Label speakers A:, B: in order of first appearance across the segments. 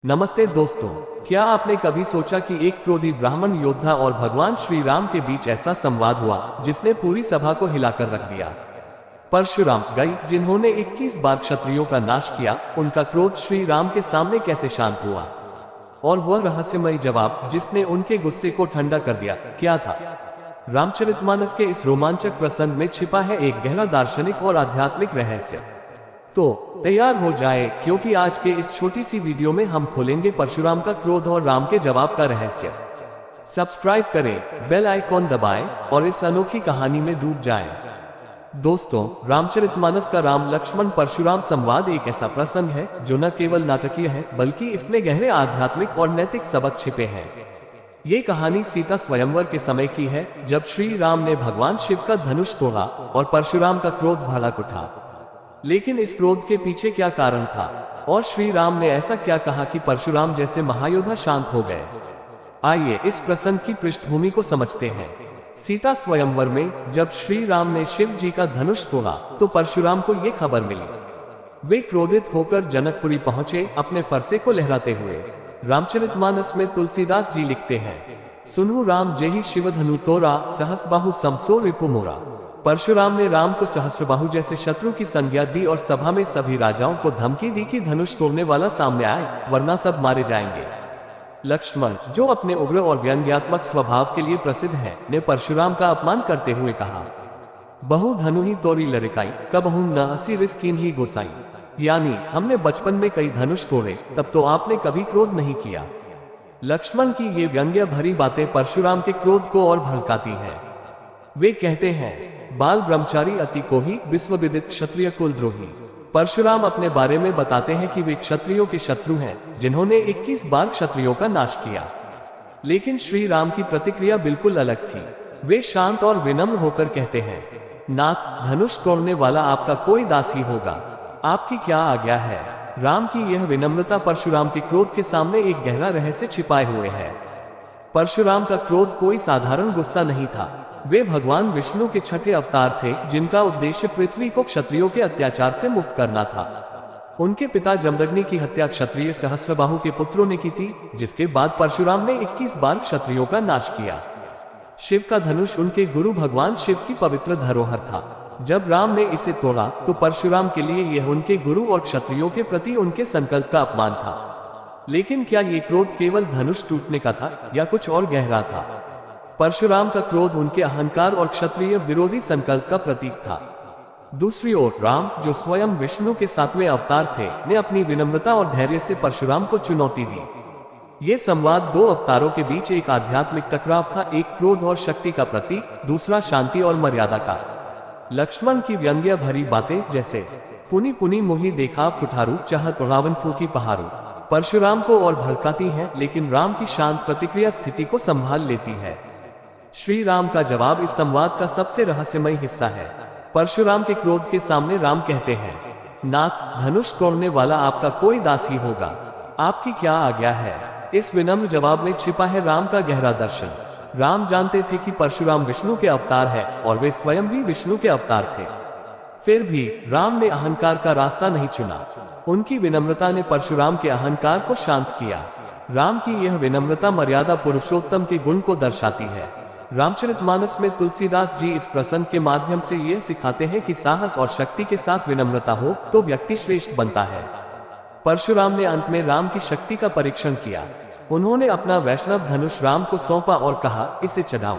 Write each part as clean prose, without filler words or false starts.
A: नमस्ते दोस्तों, क्या आपने कभी सोचा कि एक क्रोधी ब्राह्मण योद्धा और भगवान श्री राम के बीच ऐसा संवाद हुआ जिसने पूरी सभा को हिलाकर रख दिया। परशुराम गई जिन्होंने 21 बार क्षत्रियों का नाश किया, उनका क्रोध श्री राम के सामने कैसे शांत हुआ? और वह रहस्यमयी जवाब जिसने उनके गुस्से को ठंडा कर दिया, क्या था? रामचरितमानस के इस रोमांचक प्रसंग में छिपा है एक गहरा दार्शनिक और आध्यात्मिक रहस्य। तो तैयार हो जाए, क्योंकि आज के इस छोटी सी वीडियो में हम खोलेंगे परशुराम का क्रोध और राम के जवाब का रहस्य। सब्सक्राइब करें, बेल आइकॉन दबाएं और इस अनोखी कहानी में डूब जाएं। दोस्तों, रामचरितमानस का राम लक्ष्मण परशुराम संवाद एक ऐसा प्रसंग है जो न केवल नाटकीय है बल्कि इसमें गहरे आध्यात्मिक और नैतिक सबक छिपे हैं। ये कहानी सीता स्वयंवर के समय की है, जब श्री राम ने भगवान शिव का धनुष तोड़ा और परशुराम का क्रोध भड़क उठा। लेकिन इस क्रोध के पीछे क्या कारण था और श्री राम ने ऐसा क्या कहा कि परशुराम जैसे महायोद्धा शांत हो गए? आइए इस प्रसंग की पृष्ठभूमि को समझते हैं। सीता स्वयंवर में जब श्री राम ने शिव जी का धनुष तोड़ा तो परशुराम को ये खबर मिली। वे क्रोधित होकर जनकपुरी पहुंचे, अपने फरसे को लहराते हुए। रामचरितमानस में तुलसीदास जी लिखते हैं, सुनु राम जेहि शिव धनु तोरा, सहस्रबाहु समसो रिपु मोरा। परशुराम ने राम को सहस्रबाहु जैसे शत्रु की संज्ञा दी और सभा में सभी राजाओं को धमकी दी कि धनुष तोड़ने वाला सामने आए, वरना सब मारे जाएंगे। लक्ष्मण, जो अपने उग्र और व्यंग्यात्मक स्वभाव के लिए प्रसिद्ध है, ने परशुराम का अपमान करते हुए कहा, बहु धनु ही तोरी लड़काई, कबहु न असी रिस्कीन ही गोसाई। यानी हमने बचपन में कई धनुष तोड़े, तब तो आपने कभी क्रोध नहीं किया। लक्ष्मण की ये व्यंग्य भरी बातें परशुराम के क्रोध को और भड़काती हैं। वे कहते हैं, बाल ब्रह्मचारी अति कोही, विश्वविदित क्षत्रिय कुलद्रोही। परशुराम अपने बारे में बताते हैं कि वे क्षत्रियों के शत्रु हैं, जिन्होंने 21 बार क्षत्रियों का नाश किया। लेकिन श्री राम की प्रतिक्रिया बिल्कुल अलग थी। वे शांत और विनम्र होकर कहते हैं, नाथ, धनुष तोड़ने वाला आपका कोई दास ही होगा, आपकी क्या आज्ञा है? राम की यह विनम्रता परशुराम के क्रोध के सामने एक गहरा रहस्य छिपाए हुए है। परशुराम का क्रोध कोई साधारण गुस्सा नहीं था। वे भगवान विष्णु के छठे अवतार थे, जिनका उद्देश्य पृथ्वी को क्षत्रियों के अत्याचार से मुक्त करना था। उनके पिता जमदग्नि की हत्या क्षत्रिय सहस्रबाहु के पुत्रों ने की थी, जिसके बाद परशुराम ने 21 बार क्षत्रियों का नाश किया। शिव का धनुष उनके गुरु भगवान शिव की पवित्र धरोहर था। जब राम ने इसे तोड़ा तो परशुराम के लिए यह उनके गुरु और क्षत्रियों के प्रति उनके संकल्प का अपमान था। लेकिन क्या ये क्रोध केवल धनुष टूटने का था या कुछ और गहरा था? परशुराम का क्रोध उनके अहंकार और क्षत्रिय विरोधी संकल्प का प्रतीक था। दूसरी ओर राम, जो स्वयं विष्णु के 7वें अवतार थे, ने अपनी विनम्रता और धैर्य से परशुराम को चुनौती दी। ये संवाद दो अवतारों के बीच एक आध्यात्मिक टकराव था, एक क्रोध और शक्ति का प्रतीक, दूसरा शांति और मर्यादा का। लक्ष्मण की व्यंग्य भरी बातें जैसे पुनि पुनि मोहि देखा कुठारू, चाहत रावण फूकी पहाड़ू, परशुराम को और भड़काती हैं, लेकिन राम की शांत प्रतिक्रिया स्थिति को संभाल लेती है। श्री राम का जवाब इस संवाद का सबसे रहस्यमय हिस्सा है। परशुराम के क्रोध के सामने राम कहते हैं, नाथ, धनुष तोड़ने वाला आपका कोई दास ही होगा, आपकी क्या आज्ञा है? इस विनम्र जवाब में छिपा है राम का गहरा दर्शन। राम जानते थे कि परशुराम विष्णु के अवतार है और वे स्वयं भी विष्णु के अवतार थे। फिर भी राम ने अहंकार का रास्ता नहीं चुना। उनकी विनम्रता ने परशुराम के अहंकार को शांत किया। राम की यह विनम्रता मर्यादा पुरुषोत्तम के गुण को दर्शाती है। रामचरितमानस में तुलसीदास जी इस प्रसंग के माध्यम से यह सिखाते हैं कि साहस और शक्ति के साथ विनम्रता हो तो व्यक्ति श्रेष्ठ बनता है। परशुराम ने अंत में राम की शक्ति का परीक्षण किया। उन्होंने अपना वैष्णव धनुष राम को सौंपा और कहा, इसे चढ़ाओ।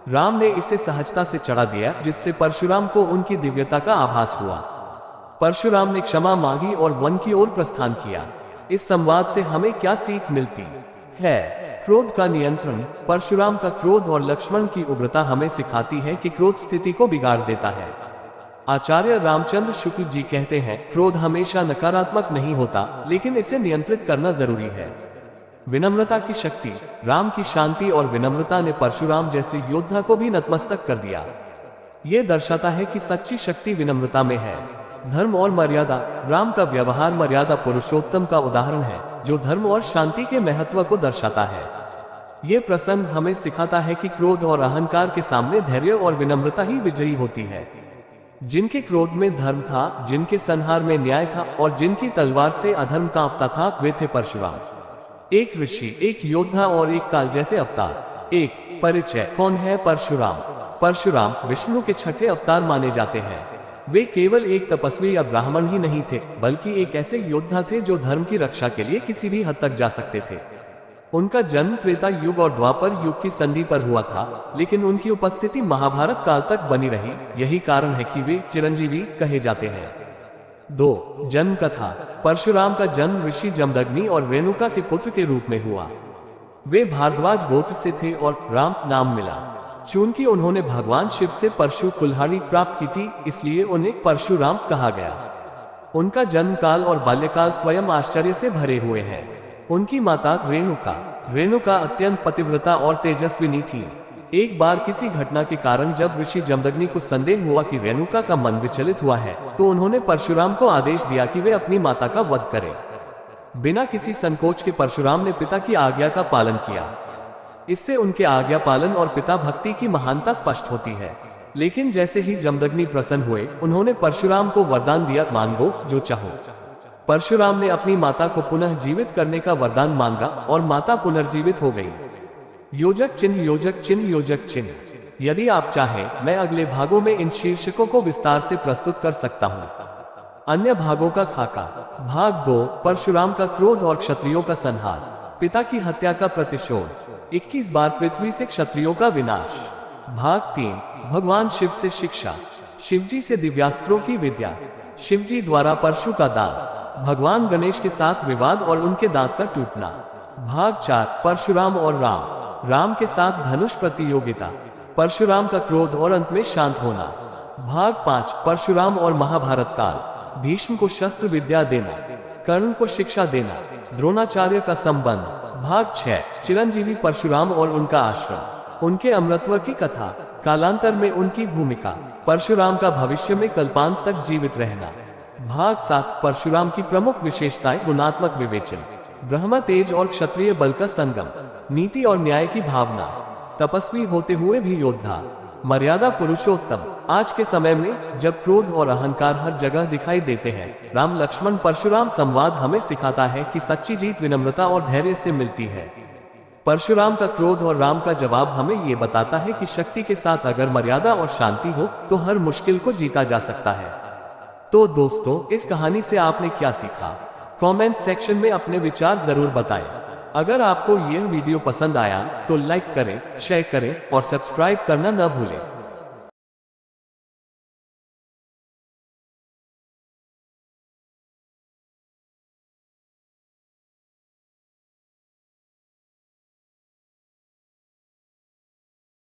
A: राम ने इसे सहजता से चढ़ा दिया, जिससे परशुराम को उनकी दिव्यता का आभास हुआ। परशुराम ने क्षमा मांगी और वन की ओर प्रस्थान किया। इस संवाद से हमें क्या सीख मिलती है? क्रोध का नियंत्रण। परशुराम का क्रोध और लक्ष्मण की उग्रता हमें सिखाती है कि क्रोध स्थिति को बिगाड़ देता है। आचार्य रामचंद्र शुक्ल जी कहते हैं, क्रोध हमेशा नकारात्मक नहीं होता, लेकिन इसे नियंत्रित करना जरूरी है। विनम्रता की शक्ति। राम की शांति और विनम्रता ने परशुराम जैसे योद्धा को भी नतमस्तक कर दिया। ये दर्शाता है कि सच्ची शक्ति विनम्रता में है। धर्म और मर्यादा। राम का व्यवहार मर्यादा पुरुषोत्तम का उदाहरण है, जो धर्म और शांति के महत्व को दर्शाता है। ये प्रसंग हमें सिखाता है कि क्रोध और अहंकार के सामने धैर्य और विनम्रता ही विजयी होती है। जिनके क्रोध में धर्म था, जिनके संहार में न्याय था और जिनकी तलवार से अधर्म कांपता था, वे थे परशुराम। एक ऋषि, एक योद्धा और एक काल जैसे अवतार। एक परिचय। कौन है परशुराम? परशुराम विष्णु के छठे अवतार माने जाते हैं। वे केवल एक तपस्वी या ब्राह्मण ही नहीं थे, बल्कि एक ऐसे योद्धा थे जो धर्म की रक्षा के लिए किसी भी हद तक जा सकते थे। उनका जन्म त्रेता युग और द्वापर युग की संधि पर हुआ था, लेकिन उनकी उपस्थिति महाभारत काल तक बनी रही। यही कारण है कि वे चिरंजीवी कहे जाते हैं। 2. जन्म कथा। परशुराम का जन्म ऋषि जमदग्नि और रेणुका के पुत्र के रूप में हुआ। वे भारद्वाज गोत्र से थे और राम नाम मिला चूंकि उन्होंने भगवान शिव से परशु कुल्हाड़ी प्राप्त की थी, इसलिए उन्हें परशुराम कहा गया। उनका जन्म काल और बाल्यकाल स्वयं आश्चर्य से भरे हुए हैं। उनकी माता रेणुका अत्यंत पतिव्रता और तेजस्विनी थी। एक बार किसी घटना के कारण जब ऋषि जमदग्नि को संदेह हुआ कि रेणुका का मन विचलित हुआ है, तो उन्होंने परशुराम को आदेश दिया कि वे अपनी माता का वध करें। बिना किसी संकोच के परशुराम ने पिता की आज्ञा का पालन किया। इससे उनके आज्ञा पालन और पिता भक्ति की महानता स्पष्ट होती है। लेकिन जैसे ही जमदग्नि प्रसन्न हुए, उन्होंने परशुराम को वरदान दिया, मांगो जो चाहो। परशुराम ने अपनी माता को पुनः जीवित करने का वरदान मांगा और माता पुनर्जीवित हो गई। योजक चिन्ह, योजक चिन्ह, योजक चिन्ह। यदि आप चाहें, मैं अगले भागों में इन शीर्षकों को विस्तार से प्रस्तुत कर सकता हूँ। अन्य भागों का खाका। भाग 2, परशुराम का क्रोध और क्षत्रियों का संहार, पिता की हत्या का प्रतिशोध, 21 बार पृथ्वी से क्षत्रियों का विनाश। भाग 3, भगवान शिव से शिक्षा, शिवजी से दिव्यास्त्रों की विद्या, शिवजी द्वारा परशु का दान, भगवान गणेश के साथ विवाद और उनके दांत का टूटना। भाग 4, परशुराम और राम के साथ धनुष प्रतियोगिता, परशुराम का क्रोध और अंत में शांत होना। भाग 5, परशुराम और महाभारत काल, भीष्म को शस्त्र विद्या देना, कर्ण को शिक्षा देना, द्रोणाचार्य का संबंध। भाग 6, चिरंजीवी परशुराम और उनका आश्रम, उनके अमरत्व की कथा, कालांतर में उनकी भूमिका, परशुराम का भविष्य में कल्पांत तक जीवित रहना। भाग 7, परशुराम की प्रमुख विशेषताएं, गुणात्मक विवेचन, ब्रह्म तेज और क्षत्रिय बल का संगम, नीति और न्याय की भावना, तपस्वी होते हुए भी योद्धा, मर्यादा पुरुषोत्तम। आज के समय में जब क्रोध और अहंकार हर जगह दिखाई देते हैं, राम लक्ष्मण परशुराम संवाद हमें सिखाता है कि सच्ची जीत विनम्रता और धैर्य से मिलती है। परशुराम का क्रोध और राम का जवाब हमें ये बताता है कि शक्ति के साथ अगर मर्यादा और शांति हो तो हर मुश्किल को जीता जा सकता है। तो दोस्तों, इस कहानी से आपने क्या सीखा? कमेंट सेक्शन में अपने विचार जरूर बताएं। अगर आपको यह वीडियो पसंद आया तो लाइक करें, शेयर करें और सब्सक्राइब करना न भूलें।